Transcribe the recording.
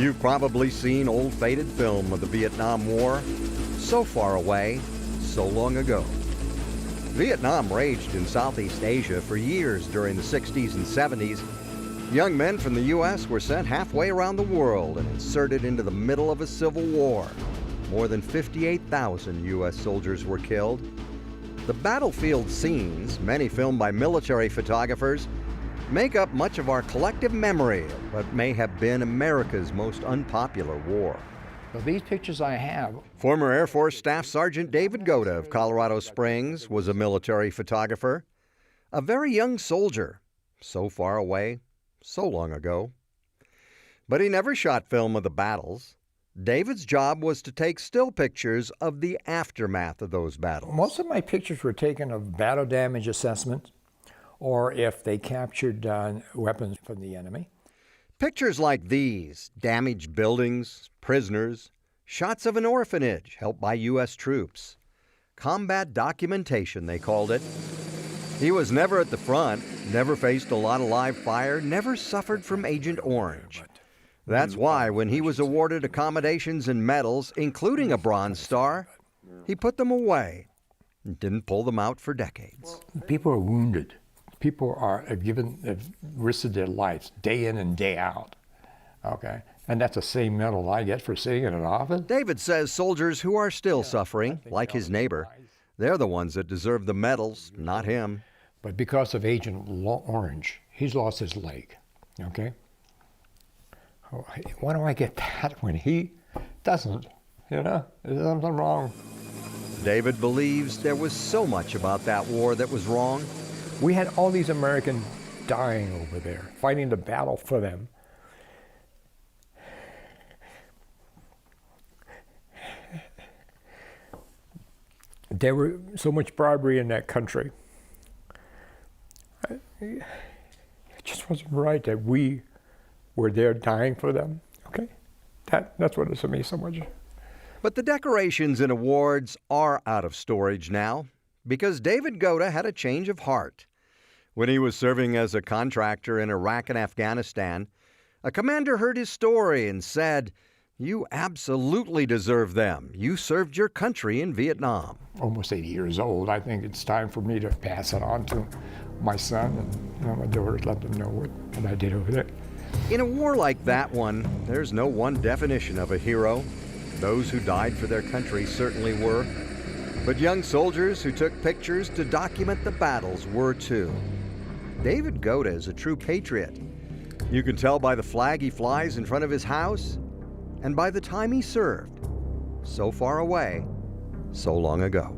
You've probably seen old faded film of the Vietnam War. So far away, so long ago. Vietnam raged in Southeast Asia for years during the 60s and 70s. Young men from the U.S. were sent halfway around the world and inserted into the middle of a civil war. More than 58,000 U.S. soldiers were killed. The battlefield scenes, many filmed by military photographers, make up much of our collective memory of what may have been America's most unpopular war. So these pictures I have. Former Air Force Staff Sgt. David Goda of Colorado Springs was a military photographer. A very young soldier, so far away, so long ago. But he never shot film of the battles. David's job was to take still pictures of the aftermath of those battles. Most of my pictures were taken of battle damage assessment, or if they captured weapons from the enemy. Pictures like these, damaged buildings, prisoners, shots of an orphanage helped by U.S. troops. Combat documentation, they called it. He was never at the front, never faced a lot of live fire, never suffered from Agent Orange. That's why when he was awarded accommodations and medals, including a Bronze Star, he put them away and didn't pull them out for decades. People are wounded. People have risked their lives day in and day out, okay? And that's the same medal I get for sitting in an office. David says soldiers who are still suffering, like his neighbor, they're the ones that deserve the medals, not him. But because of Agent Orange, he's lost his leg, okay? Why do I get that when he doesn't? You know, there's something wrong. David believes there was so much about that war that was wrong. We had all these Americans dying over there, fighting the battle for them. There were so much bribery in that country. It just wasn't right that we were there dying for them, okay? That's what it's to me so much. But the decorations and awards are out of storage now because David Goda had a change of heart. When he was serving as a contractor in Iraq and Afghanistan, a commander heard his story and said, "You absolutely deserve them. You served your country in Vietnam." Almost 80 years old, I think it's time for me to pass it on to my son and my daughter, let them know what I did over there. In a war like that one, there's no one definition of a hero. Those who died for their country certainly were. But young soldiers who took pictures to document the battles were too. David Goda is a true patriot. You can tell by the flag he flies in front of his house and by the time he served. So far away, so long ago.